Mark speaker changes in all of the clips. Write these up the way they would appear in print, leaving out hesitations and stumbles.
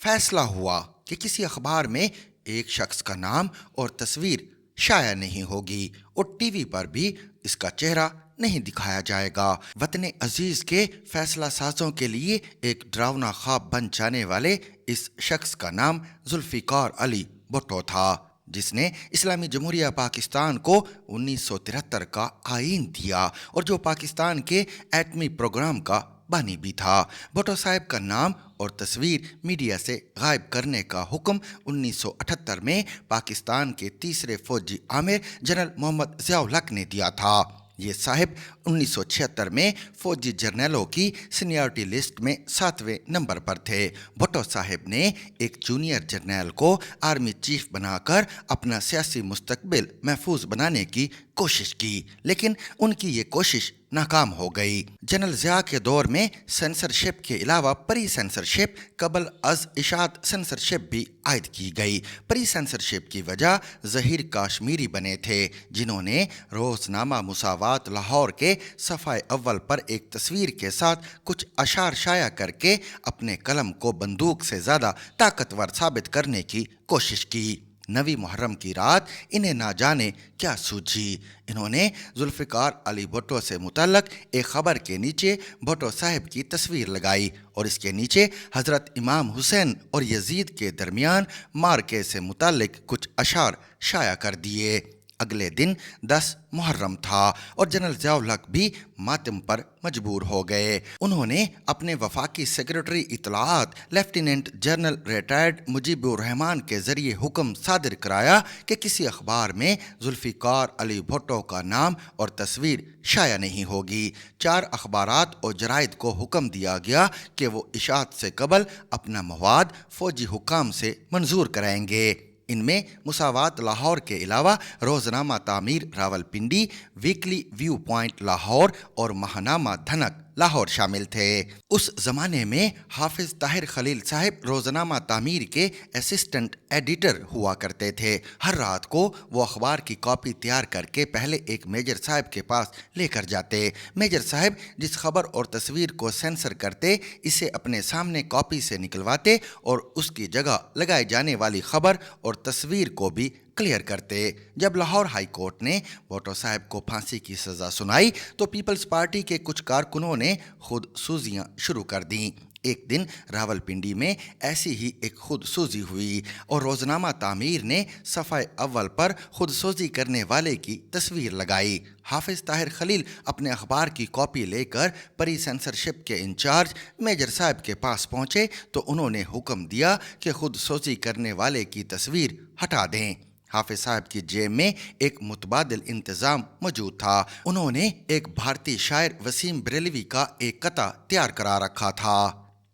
Speaker 1: फैसला हुआ कि किसी अखबार में एक शख्स का नाम और तस्वीर शाया नहीं होगी और टीवी पर भी इसका चेहरा नहीं दिखाया जाएगा। वतन अजीज के फैसला साजों के लिए एक डरावना ख्वाब बन जाने वाले इस शख्स का नाम जुल्फिकार अली भुट्टो था, जिसने इस्लामी जमहूरिया पाकिस्तान को 1973 का आईन दिया और जो पाकिस्तान के एटमी प्रोग्राम का बानी भी था। भुट्टो साहब का नाम और तस्वीर मीडिया से गायब करने का हुक्म 1978 में पाकिस्तान के तीसरे फौजी आमिर जनरल मोहम्मद ज़िया-उल हक ने दिया था। ये साहब 1976 में फौजी जर्नलों की सीनियरिटी लिस्ट में 7वें नंबर पर थे। भुट्टो साहब ने एक जूनियर जर्नल को आर्मी चीफ बनाकर अपना सियासी मुस्तकबिल महफूज बनाने की कोशिश की, लेकिन उनकी ये कोशिश नाकाम हो गई। जनरल ज़िया के दौर में सेंसरशिप के अलावा प्री सेंसरशिप कबल अज इशात सेंसरशिप भी आयद की गई। प्री सेंसरशिप की वजह ज़हीर काश्मीरी बने थे, जिन्होंने रोज़नामा मुसावात लाहौर के सफ़ाए अव्वल पर एक तस्वीर के साथ कुछ अशार शाया करके अपने कलम को बंदूक से ज़्यादा ताकतवर साबित करने की कोशिश की। 9 मुहर्रम की रात इन्हें ना जाने क्या सूझी। इन्होंने जुल्फिकार अली भुट्टो से मुतल्लक एक खबर के नीचे भुट्टो साहब की तस्वीर लगाई और इसके नीचे हज़रत इमाम हुसैन और यजीद के दरमियान मार्के से मुतल्लिक कुछ अशार शाया कर दिए। अगले दिन 10 मुहर्रम था और जनरल ज़िया-उल हक भी मातम पर मजबूर हो गए। उन्होंने अपने वफाकी सेक्रेटरी इत्तलाआत lieutenant general retired Mujibur Rahman के ज़रिए हुक्म सादिर कराया कि किसी अखबार में जुल्फिकार अली भुट्टो का नाम और तस्वीर शाया नहीं होगी। 4 अखबारात और जराइद को हुक्म दिया गया कि वो इशात से कबल अपना मवाद फौजी हुकाम से मंजूर कराएंगे। इनमें मुसावात लाहौर के अलावा रोज़नामा तामीर Rawalpindi, weekly view point Lahore और महानामा धनक लाहौर शामिल थे। उस ज़माने में हाफिज़ ताहिर खलील साहब रोज़नामा तामीर के असिस्टेंट एडिटर हुआ करते थे। हर रात को वो अखबार की कॉपी तैयार करके पहले एक मेजर साहब के पास लेकर जाते। मेजर साहब जिस खबर और तस्वीर को सेंसर करते, इसे अपने सामने कॉपी से निकलवाते और उसकी जगह लगाई जाने वाली खबर और तस्वीर को भी क्लियर करते। जब लाहौर हाई कोर्ट ने भुट्टो साहब को फांसी की सज़ा सुनाई तो पीपल्स पार्टी के कुछ कारकुनों ने खुद सूजियाँ शुरू कर दी। एक दिन रावलपिंडी में ऐसी ही एक खुदसूजी हुई और रोज़नामा तामीर ने सफ़ाए अव्वल पर खुदसूजी करने वाले की तस्वीर लगाई। हाफिज़ ताहिर खलील अपने अखबार की कॉपी लेकर प्री सेंसरशिप के इंचार्ज मेजर साहब के पास पहुँचे तो उन्होंने हुक्म दिया कि खुदसूजी करने वाले की तस्वीर हटा दें। हाफिज साहब की जेब में एक मुतबादिल इंतज़ाम मौजूद था। उन्होंने एक भारतीय शायर वसीम बरेलवी का एक कता तैयार करा रखा था।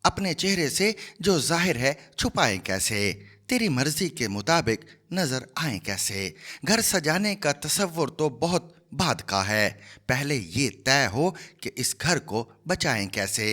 Speaker 1: अपने चेहरे से जो जाहिर है छुपाएं कैसे, तेरी मर्जी के मुताबिक नजर आए कैसे, घर सजाने का तसव्वुर तो बहुत बाद का है, पहले ये तय हो कि इस घर को बचाएं कैसे।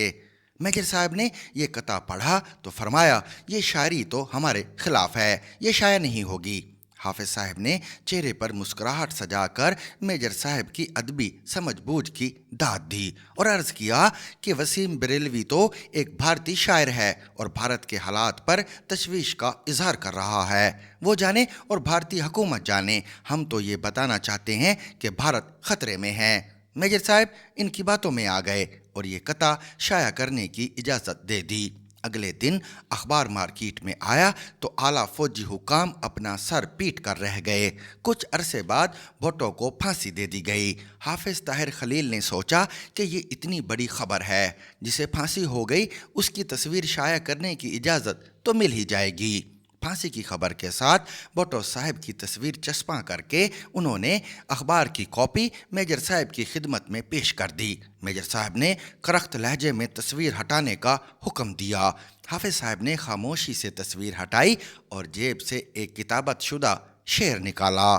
Speaker 1: मेजर साहब ने ये कता पढ़ा तो फरमाया, ये शायरी तो हमारे खिलाफ है, ये शाया नहीं होगी। हाफिज साहब ने चेहरे पर मुस्कुराहट सजाकर मेजर साहब की अदबी समझबूझ की दाद दी और अर्ज़ किया कि वसीम बरेलवी तो एक भारतीय शायर है और भारत के हालात पर तशवीश का इजहार कर रहा है। वो जाने और भारतीय हुकूमत जाने, हम तो ये बताना चाहते हैं कि भारत ख़तरे में है। मेजर साहब इनकी बातों में आ गए और ये कता शाया करने की इजाज़त दे दी। अगले दिन अखबार मार्केट में आया तो आला फौजी हुकाम अपना सर पीट कर रह गए। कुछ अरसे बाद भुट्टो को फांसी दे दी गई। हाफिज़ ताहिर खलील ने सोचा कि ये इतनी बड़ी खबर है, जिसे फांसी हो गई उसकी तस्वीर शाया करने की इजाज़त तो मिल ही जाएगी। फांसी की खबर के साथ भुट्टो साहब की तस्वीर चस्पा करके उन्होंने अखबार की कॉपी मेजर साहब की खिदमत में पेश कर दी। मेजर साहब ने करख्त लहजे में तस्वीर हटाने का हुक्म दिया। हाफिज साहब ने खामोशी से तस्वीर हटाई और जेब से एक किताबत शुदा शेर निकाला।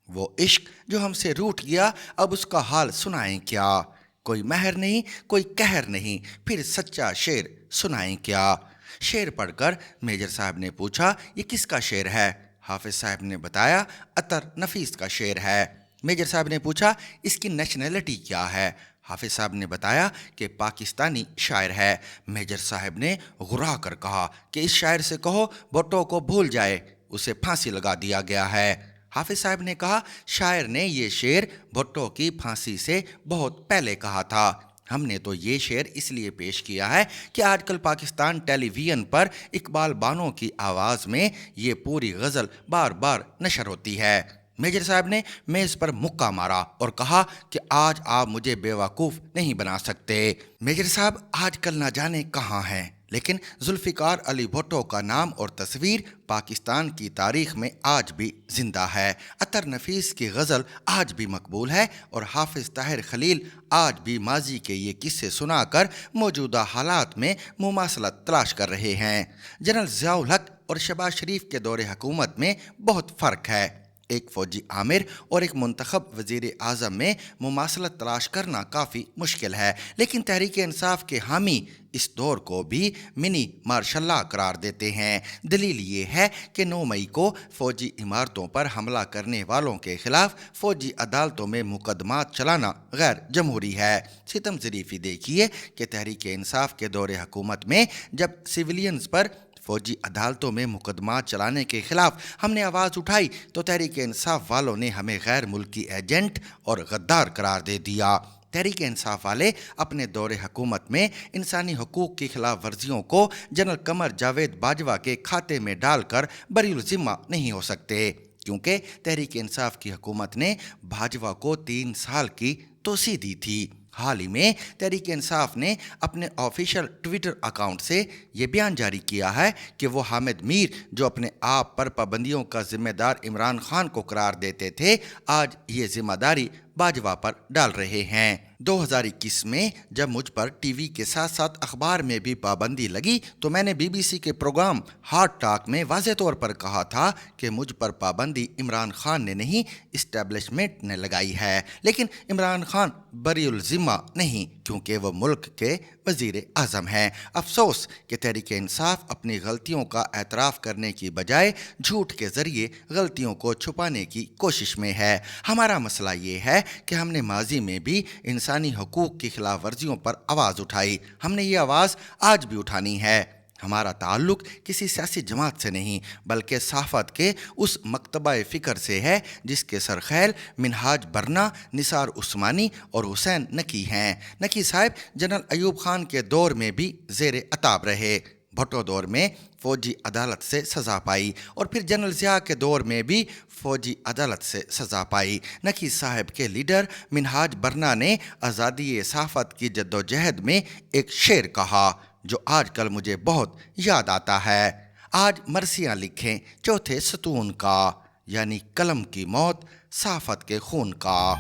Speaker 1: वो इश्क जो हमसे रूठ गया, अब उसका हाल सुनाएं क्या, कोई महर नहीं कोई कहर नहीं, फिर सच्चा शेर सुनाएं क्या। शेर पढ़कर मेजर साहब ने पूछा, ये किसका शेर है? हाफिज साहब ने बताया, अतर नफीस का शेर है। मेजर साहब ने पूछा, इसकी नेशनैलिटी क्या है? حافظ صاحب نے بتایا کہ پاکستانی شاعر ہے۔ میجر صاحب نے غرا کر کہا کہ اس شاعر سے کہو بھٹو کو بھول جائے، اسے پھانسی لگا دیا گیا ہے۔ حافظ صاحب نے کہا شاعر نے یہ شعر بھٹو کی پھانسی سے بہت پہلے کہا تھا۔ ہم نے تو یہ شعر اس لیے پیش کیا ہے کہ آج کل پاکستان ٹیلی ویژن پر اقبال بانو کی آواز میں یہ پوری غزل بار بار نشر ہوتی ہے۔ میجر صاحب نے میز پر مکہ مارا اور کہا کہ آج آپ مجھے بیوقوف نہیں بنا سکتے۔ میجر صاحب آج کل نہ جانے کہاں ہیں، لیکن ذوالفقار علی بھٹو کا نام اور تصویر پاکستان کی تاریخ میں آج بھی زندہ ہے۔ عطر نفیس کی غزل آج بھی مقبول ہے اور حافظ طاہر خلیل آج بھی ماضی کے یہ قصے سنا کر موجودہ حالات میں مماثلت تلاش کر رہے ہیں۔ جنرل ضیاء الحق اور شہباز شریف کے دور حکومت میں بہت فرق ہے۔ ایک فوجی آمر اور ایک منتخب وزیر اعظم میں مماثلت تلاش کرنا کافی مشکل ہے، لیکن تحریک انصاف کے حامی اس دور کو بھی منی مارشل لا قرار دیتے ہیں۔ دلیل یہ ہے کہ 9 مئی کو فوجی عمارتوں پر حملہ کرنے والوں کے خلاف فوجی عدالتوں میں مقدمات چلانا غیر جمہوری ہے۔ ستم ظریفی دیکھیے کہ تحریک انصاف کے دور حکومت میں جب سویلینز پر فوجی عدالتوں میں مقدمات چلانے کے خلاف ہم نے آواز اٹھائی تو تحریک انصاف والوں نے ہمیں غیر ملکی ایجنٹ اور غدار قرار دے دیا۔ تحریک انصاف والے اپنے دور حکومت میں انسانی حقوق کی خلاف ورزیوں کو جنرل قمر جاوید باجوہ کے کھاتے میں ڈال کر بری الذمہ نہیں ہو سکتے، کیونکہ تحریک انصاف کی حکومت نے باجوہ کو 3 سال کی توسیع دی تھی۔ حال ہی میں تحریک انصاف نے اپنے آفیشیل ٹویٹر اکاؤنٹ سے یہ بیان جاری کیا ہے کہ وہ حامد میر جو اپنے آپ پر پابندیوں کا ذمہ دار عمران خان کو قرار دیتے تھے، آج یہ ذمہ داری باجوہ پر ڈال رہے ہیں۔ 2021 میں جب مجھ پر ٹی وی کے ساتھ ساتھ اخبار میں بھی پابندی لگی تو میں نے بی بی سی کے پروگرام ہارٹ ٹاک میں واضح طور پر کہا تھا کہ مجھ پر پابندی عمران خان نے نہیں، اسٹیبلشمنٹ نے لگائی ہے، لیکن عمران خان بری الذمہ نہیں، کیونکہ وہ ملک کے وزیر اعظم ہیں۔ افسوس کہ تحریک انصاف اپنی غلطیوں کا اعتراف کرنے کی بجائے جھوٹ کے ذریعے غلطیوں کو چھپانے کی کوشش میں ہے۔ ہمارا مسئلہ یہ ہے کہ ہم نے ماضی میں بھی انسانی حقوق کی خلاف ورزیوں پر آواز اٹھائی، ہم نے یہ آواز آج بھی اٹھانی ہے۔ ہمارا تعلق کسی سیاسی جماعت سے نہیں بلکہ صحافت کے اس مکتبہ فکر سے ہے جس کے سرخیل منہاج برنا، نثار عثمانی اور حسین نقی ہیں۔ نقی صاحب جنرل ایوب خان کے دور میں بھی زیر عتاب رہے، بھٹو دور میں فوجی عدالت سے سزا پائی اور پھر جنرل ضیاء کے دور میں بھی فوجی عدالت سے سزا پائی۔ نقی صاحب کے لیڈر منہاج برنا نے آزادی صحافت کی جدوجہد میں ایک شعر کہا جو آج کل مجھے بہت یاد آتا ہے۔ آج مرثیاں لکھیں چوتھے ستون کا، یعنی قلم کی موت صحافت کے خون کا۔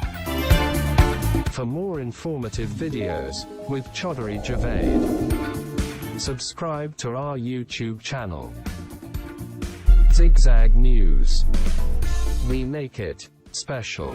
Speaker 2: For more informative videos with Chaudhary Javed, subscribe to our YouTube channel. Zigzag News. We make it special.